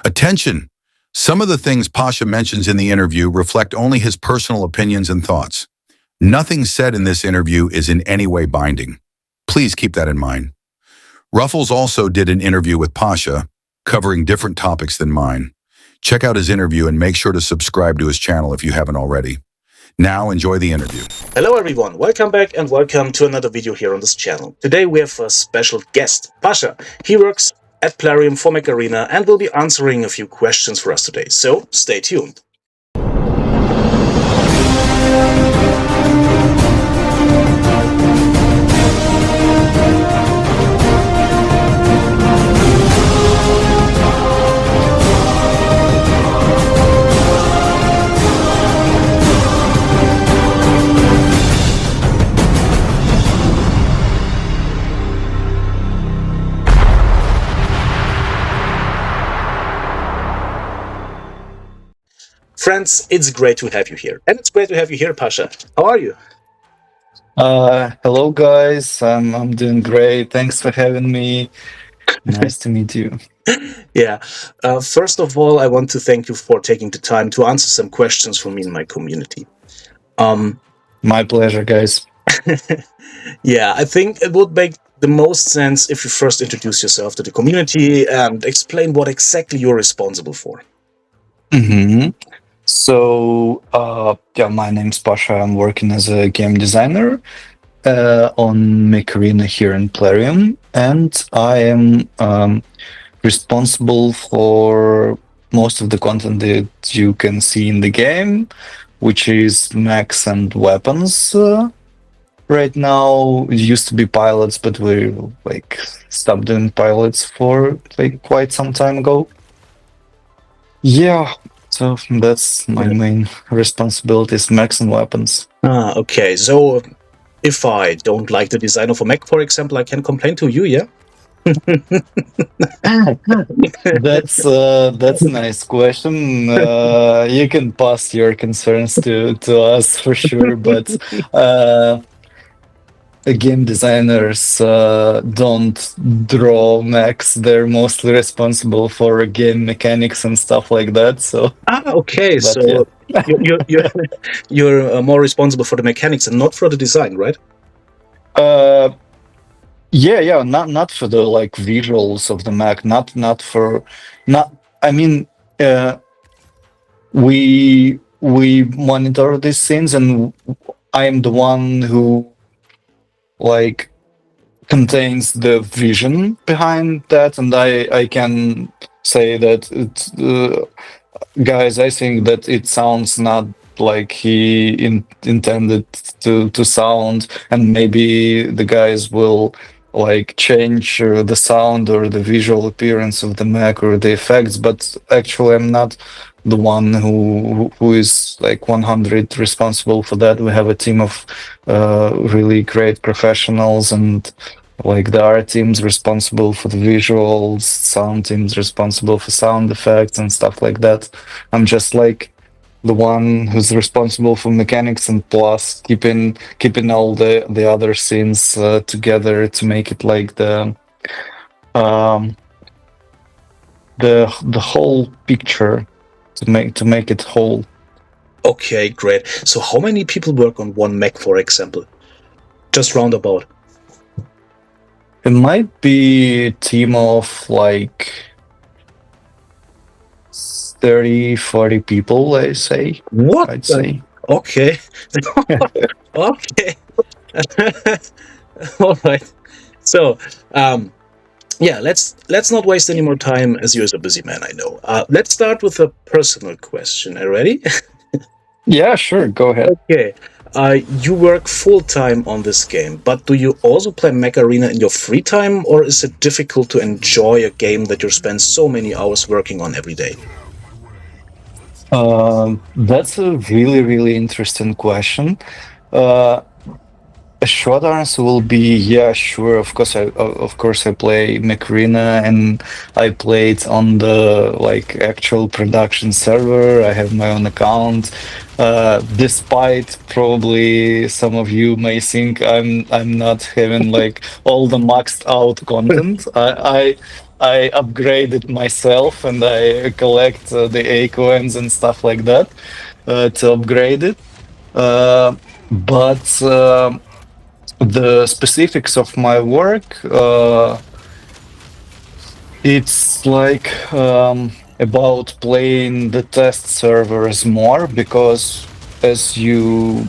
Attention! Some of the things Pasha mentions in the interview reflect only his personal opinions and thoughts. Nothing said in this interview is in any way binding. Please keep that in mind. Ruffles also did an interview with Pasha, covering different topics than mine. Check out his interview and make sure to subscribe to his channel if you haven't already. Now enjoy the interview. Hello everyone, welcome back and welcome to another video here on this channel. Today we have a special guest, Pasha. He works at Plarium for Mech Arena and will be answering a few questions for us today, so stay tuned. Friends, it's great to have you here. And it's great to have you here, Pasha. How are you? Hello guys, I'm doing great. Thanks for having me. Nice to meet you. Yeah. First of all, I want to thank you for taking the time to answer some questions from me and my community. My pleasure, guys. Yeah, I think it would make the most sense if you first introduce yourself to the community and explain what exactly you're responsible for. So, my name's Pasha. I'm working as a game designer on Mech Arena here in Plarium, and I am responsible for most of the content that you can see in the game, which is mechs and weapons. Right now, it used to be pilots, but we stopped doing pilots for quite some time ago. Yeah. So that's my main responsibilities, mechs and weapons. Okay. So if I don't like the design of a mech, for example, I can complain to you, yeah? That's a nice question. You can pass your concerns to us for sure, but game designers don't draw mechs. They're mostly responsible for game mechanics and stuff like that. So okay. So yeah. you're more responsible for the mechanics and not for the design, right? Yeah. Not for the visuals of the mech. I mean, we monitor these things, and I am the one who contains the vision behind that, and I can say that it's guys, I think that it sounds not like he intended to sound, and maybe the guys will change the sound or the visual appearance of the mech or the effects, but actually I'm not the one who is 100 responsible for that. We have a team of really great professionals, and the art team's responsible for the visuals, sound team's responsible for sound effects and stuff like that. I'm just the one who's responsible for mechanics, and plus keeping all the other scenes together to make it the whole picture, to make it whole. Okay, great. So how many people work on one mech, for example? Just roundabout. It might be a team of 30-40 people, I say. What? I'd say. Okay. Okay. All right. So, yeah, let's not waste any more time, as you're a busy man, I know. Let's start with a personal question. Are you ready? Yeah, sure. Go ahead. Okay. You work full-time on this game, but do you also play Mech Arena in your free time, or is it difficult to enjoy a game that you spend so many hours working on every day? That's a really, really interesting question. A short answer will be yeah, sure. Of course, I play Mech Arena, and I play it on the actual production server. I have my own account. Despite probably some of you may think I'm not having all the maxed out content. I upgraded myself and I collect the acorns and stuff like that to upgrade it. But the specifics of my work, it's like about playing the test servers more, because as you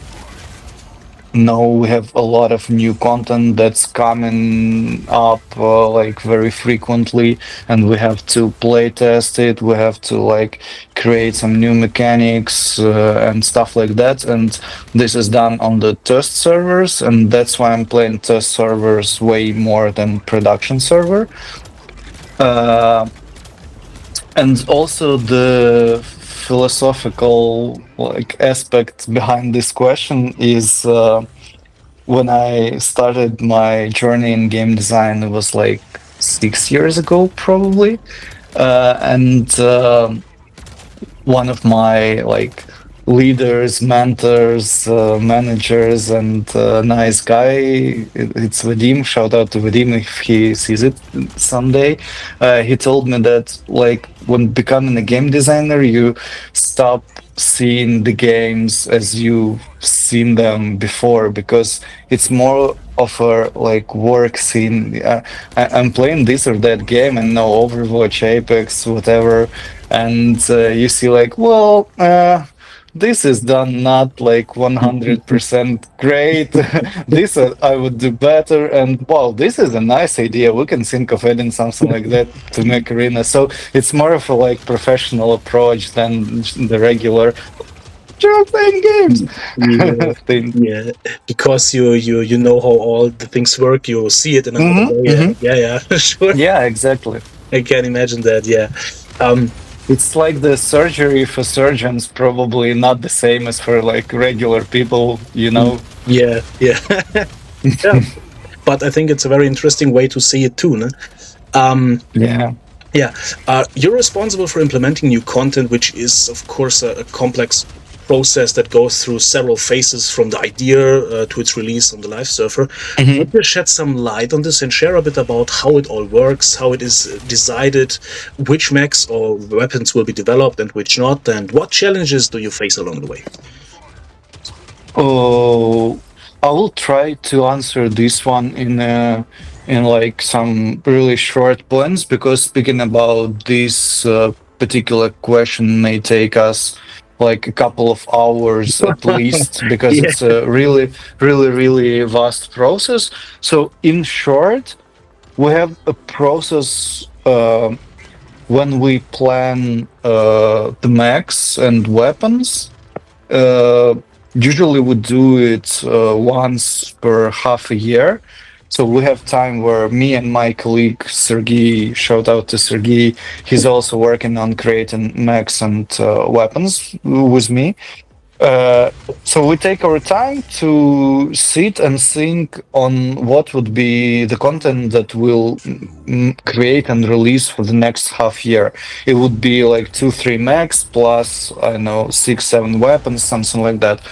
know, we have a lot of new content that's coming up like very frequently, and we have to play test it. We have to like create some new mechanics and stuff like that. And this is done on the test servers, and that's why I'm playing test servers way more than production server. And also the philosophical like aspect behind this question is when I started my journey in game design, it was like 6 years ago, probably. And one of my like leaders, mentors, managers, and nice guy, it's Vadim. Shout out to Vadim if he sees it someday. He told me that like when becoming a game designer, you stop seeing the games as you've seen them before, because it's more of a like work scene. I'm playing this or that game and no Overwatch, Apex, whatever, and you see like, well, this is done not like 100% great. This I would do better, and wow, this is a nice idea. We can think of adding something like that to Mech Arena. So it's more of a like professional approach than the regular you're playing games Yeah, thing. yeah. Because you know how all the things work. You see it in another way. Mm-hmm. Yeah, sure. Yeah, exactly. I can imagine that. Yeah. It's like the surgery for surgeons, probably not the same as for like regular people, you know? Yeah. Yeah. But I think it's a very interesting way to see it too. No? Yeah. Yeah. You're responsible for implementing new content, which is, of course, a complex process that goes through several phases from the idea to its release on the live server. Mhm. Would you shed some light on this and share a bit about how it all works, how it is decided, which mechs or weapons will be developed and which not, and what challenges do you face along the way? Oh, I will try to answer this one in like some really short points, because speaking about this particular question may take us like a couple of hours at least, because Yeah. it's a really vast process. So in short, we have a process when we plan the mechs and weapons. Uh, Usually we do it once per half a year. So we have time where me and my colleague Sergey, shout out to Sergey, he's also working on creating mechs and weapons with me. So we take our time to sit and think on what would be the content that we'll create and release for the next half year. It would be like 2-3 mechs plus, I don't know, 6-7 weapons, something like that.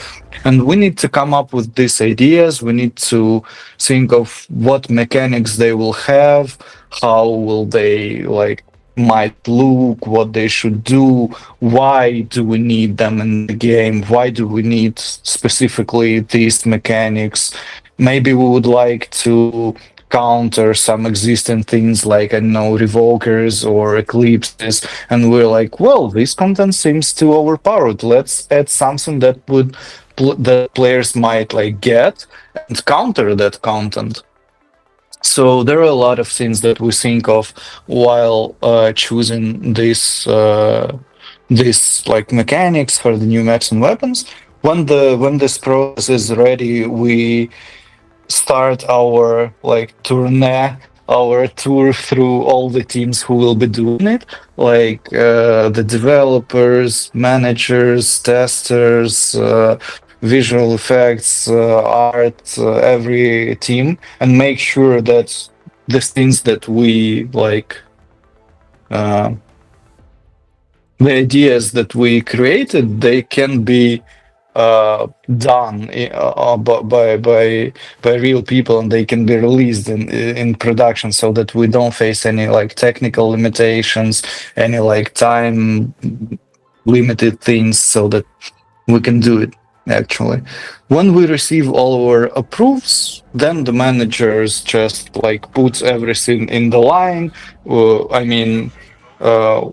And we need to come up with these ideas. We need to think of what mechanics they will have, how will they like might look, what they should do, why do we need them in the game, why do we need specifically these mechanics. Maybe we would like to counter some existing things like, I don't know, revokers or eclipses, and we're like, well, this content seems too overpowered, let's add something that would that players might like get and counter that content. So there are a lot of things that we think of while choosing this like mechanics for the new mechs and weapons. When this process is ready, we start our like tournée, our tour through all the teams who will be doing it, like the developers, managers, testers, visual effects, art, every team, and make sure that the things that we like, uh, the ideas that we created, they can be done by real people, and they can be released in production, so that we don't face any like technical limitations, any like time limited things, so that we can do it. Actually, when we receive all our approves, then the managers just like puts everything in the line. I mean,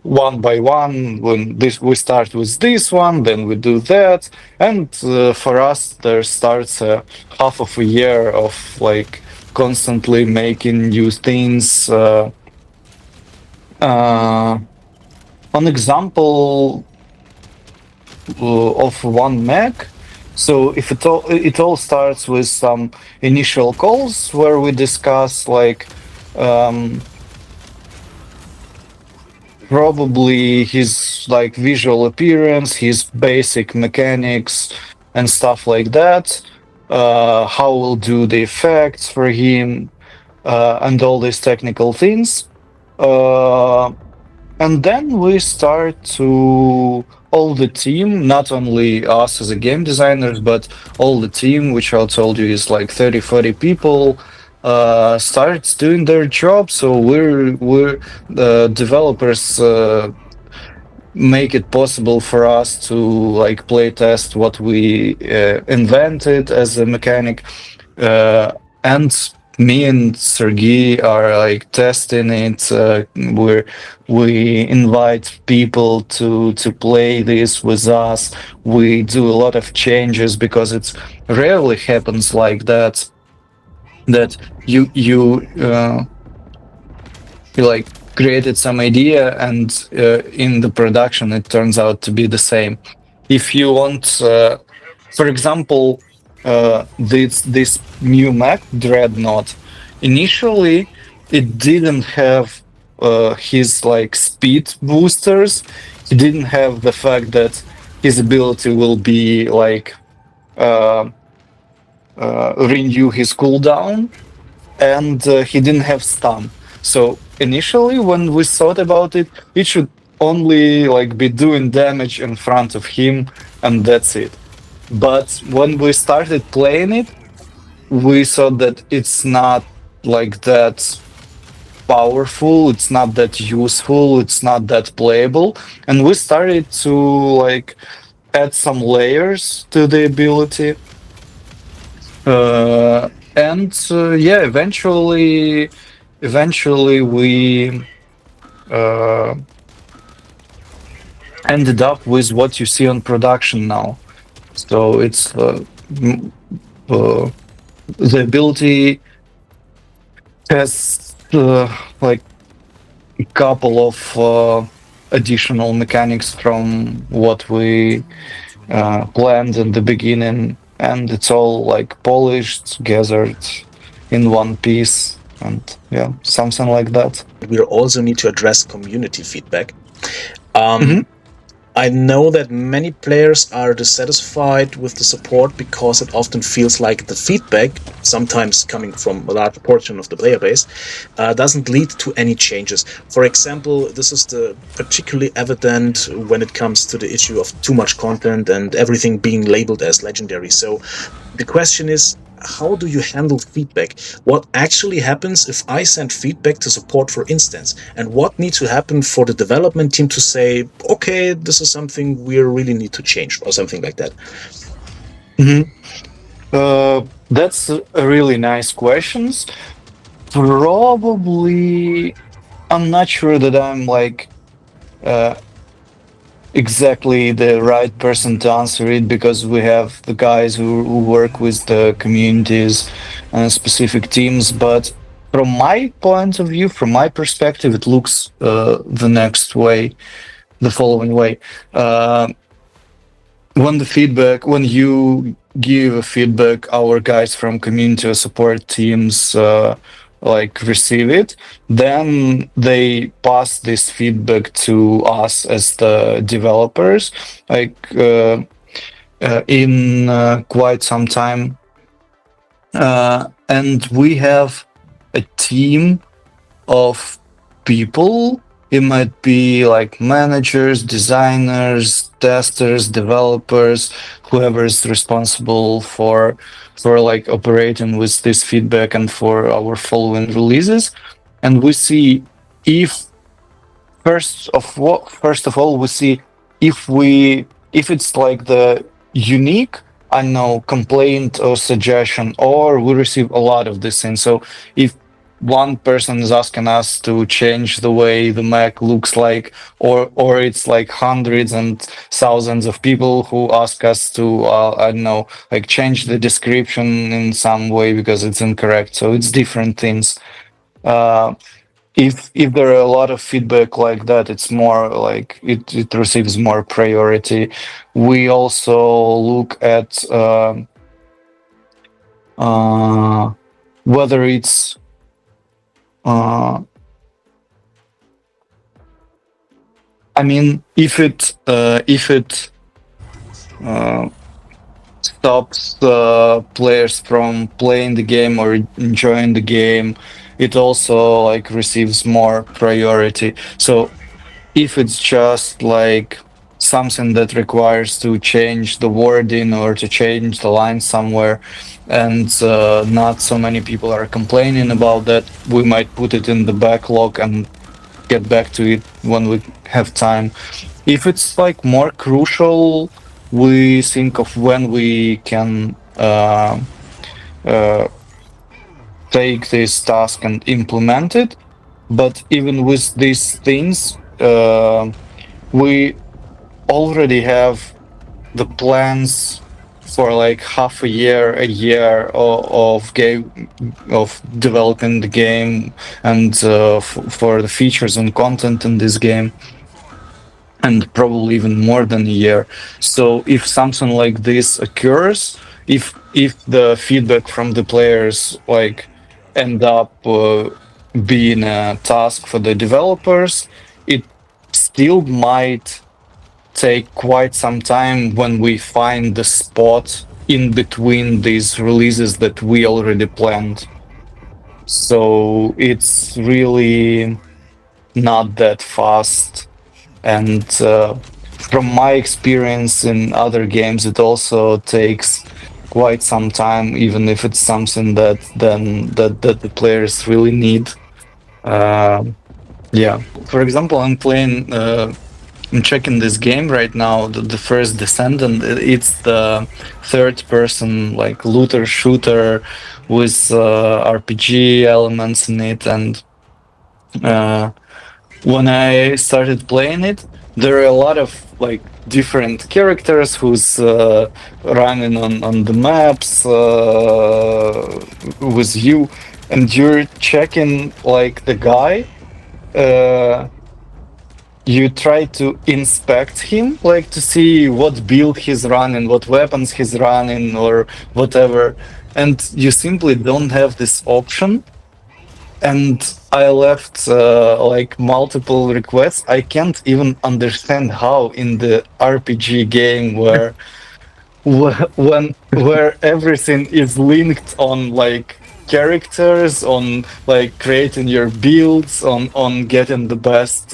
one by one. When this we start with this one, then we do that, and for us there starts a half of a year of like constantly making new things. An example of one Mech. So if it all starts with some initial calls where we discuss like probably his like visual appearance, his basic mechanics and stuff like that, how we'll do the effects for him, and all these technical things. And then we start to all the team, not only us as a game designers, but all the team, which I told you is like 30-40 people, starts doing their job. So we're the developers make it possible for us to like play test what we invented as a mechanic, and me and Sergey are like testing it. We invite people to play this with us. We do a lot of changes because it's rarely happens like that. That you like created some idea, and in the production it turns out to be the same. If you want, for example, this new Mech Dreadnought, initially it didn't have his like speed boosters. He didn't have the fact that his ability will be like renew his cooldown, and he didn't have stun. So initially, when we thought about it, it should only like be doing damage in front of him, and that's it. But when we started playing it, we thought that it's not like that powerful, it's not that useful, it's not that playable, and we started to like add some layers to the ability. And yeah, eventually we ended up with what you see on production now. So it's the ability has like a couple of additional mechanics from what we planned in the beginning, and it's all like polished, gathered in one piece, and yeah, something like that. We also need to address community feedback. Mhm. I know that many players are dissatisfied with the support because it often feels like the feedback, sometimes coming from a large portion of the player base, doesn't lead to any changes. For example, this is particularly evident when it comes to the issue of too much content and everything being labeled as legendary. So the question is, how do you handle feedback? What actually happens if I send feedback to support, for instance? And what needs to happen for the development team to say, okay, this is something we really need to change, or something like that? That's a really nice questions. Probably, I'm not sure that I'm like exactly the right person to answer it, because we have the guys who work with the communities and specific teams. But from my point of view, from my perspective, it looks the following way. When you give a feedback, our guys from community or support teams like receive it, then they pass this feedback to us as the developers, like in quite some time, and we have a team of people It might be like managers, designers, testers, developers, whoever is responsible for like operating with this feedback and for our following releases. And we see if first of all we see if it's like the unique, I know, complaint or suggestion, or we receive a lot of this thing. So if one person is asking us to change the way the Mac looks like, or it's like hundreds and thousands of people who ask us to I don't know, like change the description in some way because it's incorrect. So it's different things. If there are a lot of feedback like that, it's more like it receives more priority. We also look at whether it's I mean, if it stops players from playing the game or enjoying the game, it also like receives more priority. So if it's just like something that requires to change the wording or to change the line somewhere, and not so many people are complaining about that, we might put it in the backlog and get back to it when we have time. If it's like more crucial, we think of when we can take this task and implement it. But even with these things, we already have the plans for like half a year of game of developing the game and for the features and content in this game, and probably even more than a year. So if something like this occurs, if the feedback from the players like end up being a task for the developers, it still might take quite some time when we find the spot in between these releases that we already planned. So it's really not that fast. And from my experience in other games, it also takes quite some time, even if it's something that the players really need. Yeah. For example, I'm checking this game right now, the first Descendant. It's the third person like looter shooter with RPG elements in it. And when I started playing it, there are a lot of like different characters who's running on the maps with you, and you're checking like the guy. You try to inspect him, like to see what build he's running, what weapons he's running, or whatever, and you simply don't have this option. And I left like multiple requests. I can't even understand how in the RPG game where where everything is linked on like characters, on like creating your builds, on getting the best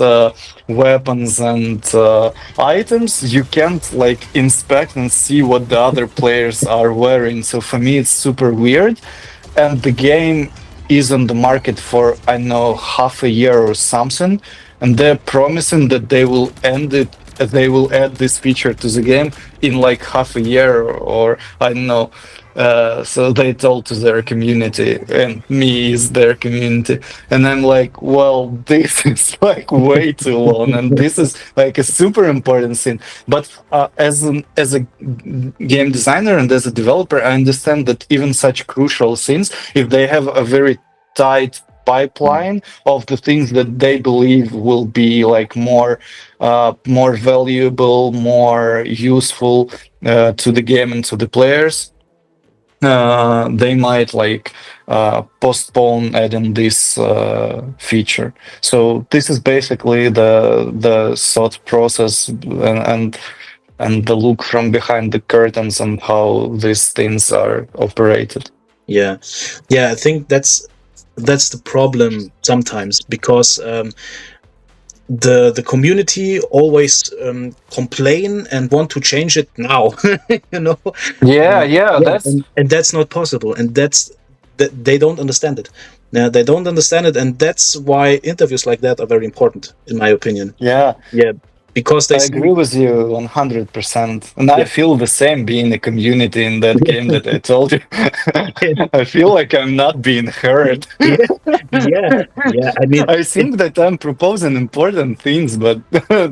weapons and items, you can't like inspect and see what the other players are wearing. So for me it's super weird. And the game is on the market for I know half a year or something, and they're promising that they will add this feature to the game in like half a year, or I don't know. So they told to their community, and me is their community, and I'm like, well, this is like way too long, and this is like a super important thing. But as a game designer and as a developer, I understand that even such crucial things, if they have a very tight pipeline of the things that they believe will be like more valuable, more useful to the game and to the players, they might like postpone adding this feature. So this is basically the thought process and the look from behind the curtains and how these things are operated. Yeah, I think that's the problem sometimes, because the community always complain and want to change it now. you know. Yeah, that's And that's not possible, and that they don't understand it. Yeah, they don't understand it, and that's why interviews like that are very important, in my opinion. yeah. Yeah, because they I see. agree with you 100%. And I Yeah, feel the same being a community in that game that I told you. I feel like I'm not being heard. yeah, yeah. I mean, I think that I'm proposing important things, but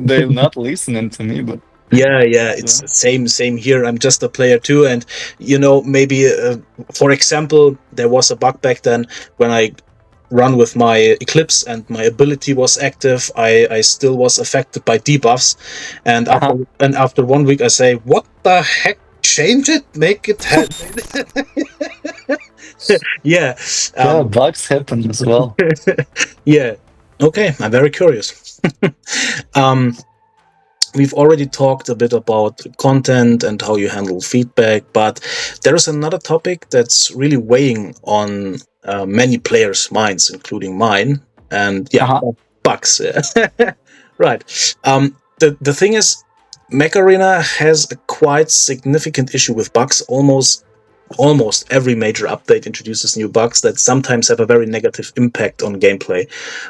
they're not listening to me. But yeah, it's yeah. the same here. I'm just a player too, and maybe for example, there was a bug back then when I run with my Eclipse and my ability was active. I still was affected by debuffs, and Uh-huh. after 1 week, I say, "What the heck? Change it, make it happen." Yeah, Yeah, um, bugs happen as well. yeah. Okay, I'm very curious. um, we've already talked a bit about content and how you handle feedback, but there is another topic that's really weighing on many players' minds, including mine. And yeah, Uh-huh. bugs. Right. The thing is, Mech Arena has a quite significant issue with bugs. Almost every major update introduces new bugs that sometimes have a very negative impact on gameplay,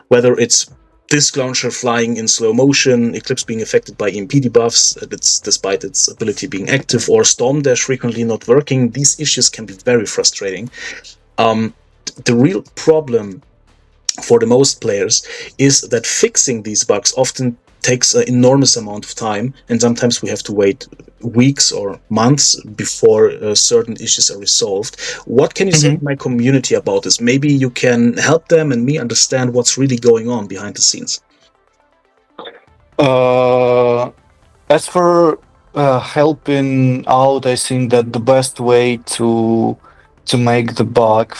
whether it's disk launcher flying in slow motion, Eclipse being affected by EMP debuffs, despite its ability being active, or Storm Dash frequently not working. These issues can be very frustrating. The real problem for the most players is that fixing these bugs often takes an enormous amount of time, and sometimes we have to wait weeks or months before certain issues are resolved. What can you say to my community about this? Maybe you can help them and me understand what's really going on behind the scenes. As for helping out, I think that the best way to make the bug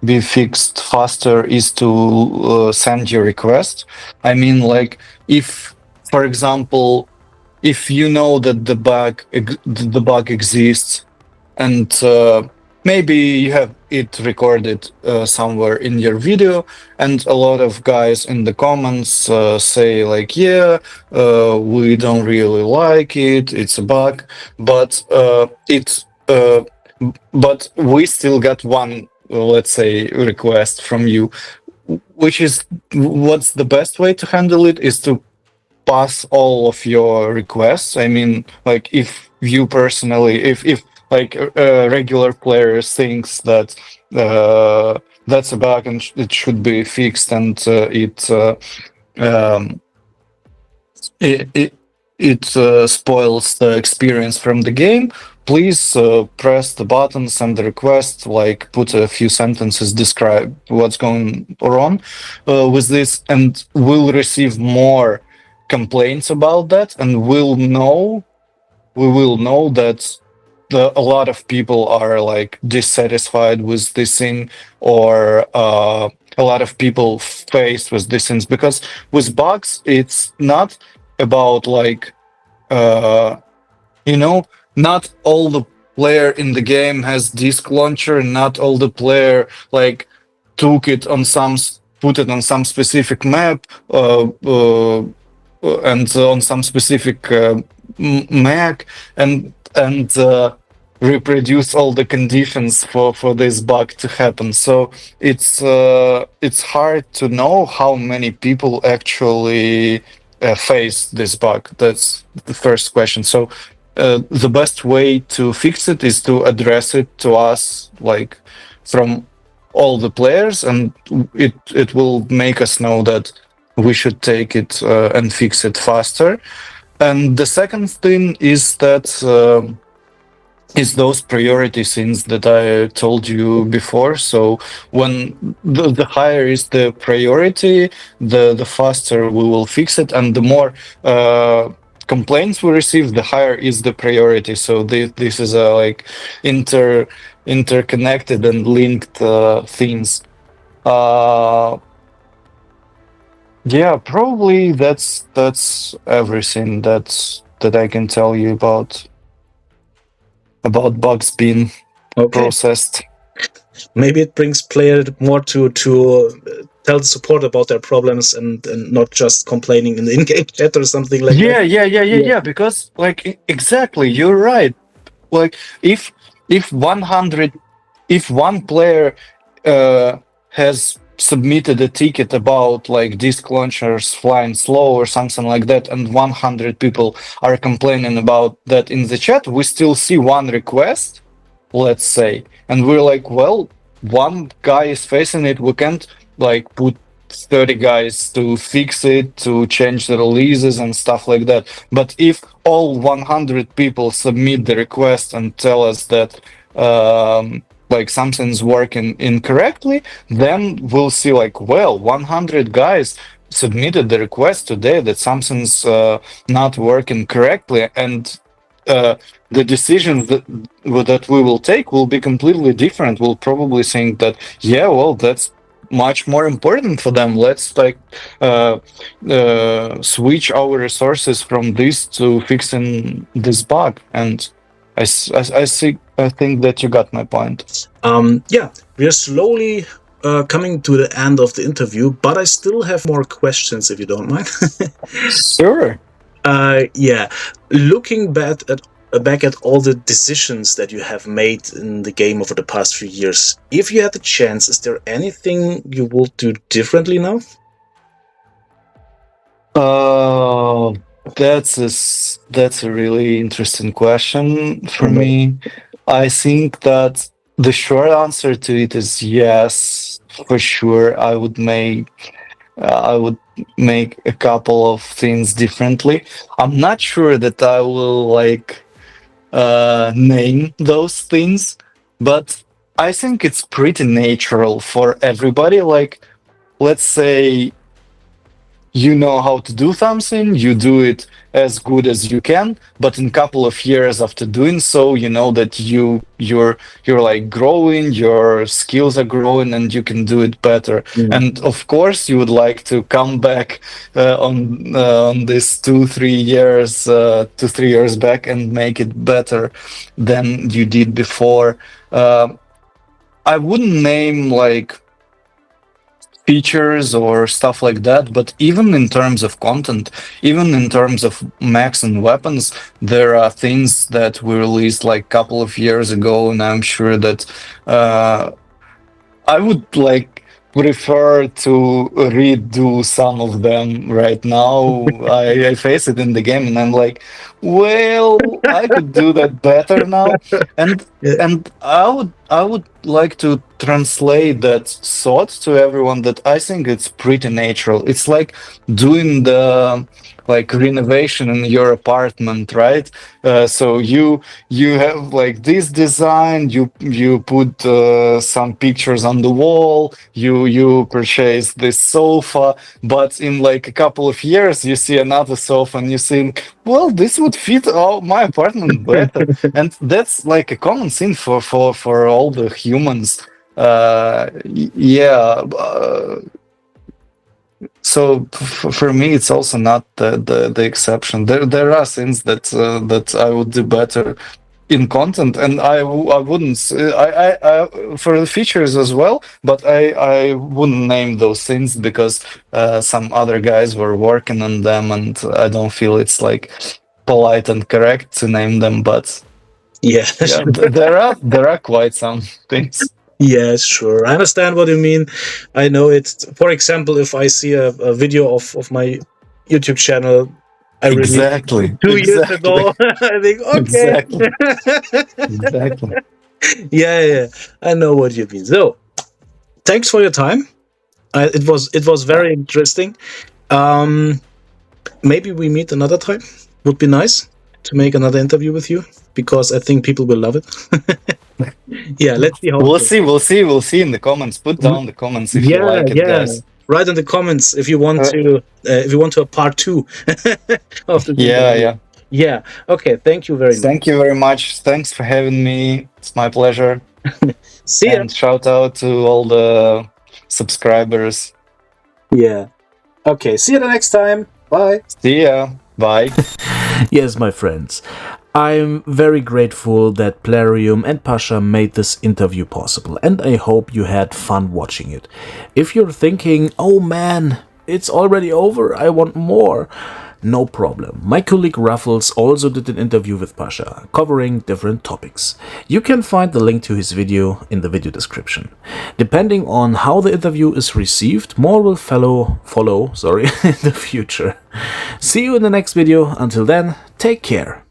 be fixed faster is to send your request. I mean, like if, for example, if you know that the bug exists and maybe you have it recorded somewhere in your video, and a lot of guys in the comments say like, yeah, we don't really like it, it's a bug, but but we still got one, let's say, request from you, which is what's the best way to handle it is to pass all of your requests. I mean, like if you personally, if like a regular player thinks that that's a bug and it should be fixed, and um, it spoils the experience from the game, please press the button, send the request, like put a few sentences, describe what's going on with this, and we'll receive more complaints about that, and we will know that a lot of people are like dissatisfied with this thing, or a lot of people faced with these things, because with bugs it's not about like uh not all the player in the game has disk launcher, and not all the player like took it on put it on some specific map and on some specific Mac, and reproduce all the conditions for this bug to happen. So it's hard to know how many people actually face this bug. That's the first question. So the best way to fix it is to address it to us, like from all the players, and it will make us know that we should take it and fix it faster. And the second thing is that is those priority things that I told you before. So when the higher is the priority, the faster we will fix it, and the more complaints we receive, the higher is the priority. So this is a like interconnected and linked things. Yeah, probably that's everything that I can tell you about bugs being Okay. processed. Maybe it brings player more to tell the support about their problems and not just complaining in the in-game chat or something like that. Yeah. Because exactly, you're right. Like if 100, if one player has submitted a ticket about like disk launchers flying slow or something like that, and 100 people are complaining about that in the chat, we still see one request, let's say, and we're like, well, one guy is facing it, we can't like put 30 guys to fix it, to change the releases and stuff like that. But if all 100 people submit the request and tell us that like something's working incorrectly, then we'll see like, well, 100 guys submitted the request today that something's not working correctly, and the decisions that we will take will be completely different. We'll probably think that, yeah, well, that's much more important for them. Let's like switch our resources from this to fixing this bug. And I think that you got my point. Yeah, we are slowly coming to the end of the interview, but I still have more questions if you don't mind. Sure. Yeah, looking back at all the decisions that you have made in the game over the past few years, if you had the chance, is there anything you would do differently now? That's a really interesting question for me. I think that the short answer to it is yes, for sure. I would make a couple of things differently. I'm not sure that I will like name those things, but I think it's pretty natural for everybody. Like, let's say you know how to do something, you do it as good as you can, but in a couple of years after doing so, you know that you're like growing, your skills are growing, and you can do it better. And of course, you would like to come back on this 2-3 years back and make it better than you did before. I wouldn't name like features or stuff like that, but even in terms of content, even in terms of mechs and weapons, there are things that we released like a couple of years ago, and I'm sure that I would like prefer to redo some of them right now. I face it in the game and I'm like, well, I could do that better now. And I would like to translate that thought to everyone that I think it's pretty natural. It's like doing the like renovation in your apartment, right? So you have like this design, you put some pictures on the wall, you purchase this sofa, but in like a couple of years you see another sofa and you think, well, this would fit my apartment better. And that's like a common thing for all the humans. So for me, it's also not the exception. There are things that I would do better in content, and I wouldn't I for the features as well, but I wouldn't name those things because some other guys were working on them, and I don't feel it's like polite and correct to name them. But yeah, there are quite some things. yeah, sure. I understand what you mean. I know it. For example, if I see a video of my YouTube channel I released Exactly. 2 years ago, I think, okay. Exactly. Yeah, I know what you mean. So, thanks for your time. It was very interesting. Maybe we meet another time. Would be nice to make another interview with you because I think people will love it. Yeah, let's see how. We'll see in the comments. Put down the comments if you like it, guys. Write in the comments if you want to a part 2 of the Yeah. Yeah. Okay. Thank you very much. Thank you very much. Thanks for having me. It's my pleasure. See ya. And shout out to all the subscribers. Yeah. Okay. See you the next time. Bye. See ya. Bye. Yes, my friends. I'm very grateful that Plarium and Pasha made this interview possible, and I hope you had fun watching it. If you're thinking, oh man, it's already over, I want more, no problem. My colleague Ruffles also did an interview with Pasha, covering different topics. You can find the link to his video in the video description. Depending on how the interview is received, more will follow in the future. See you in the next video. Until then, take care.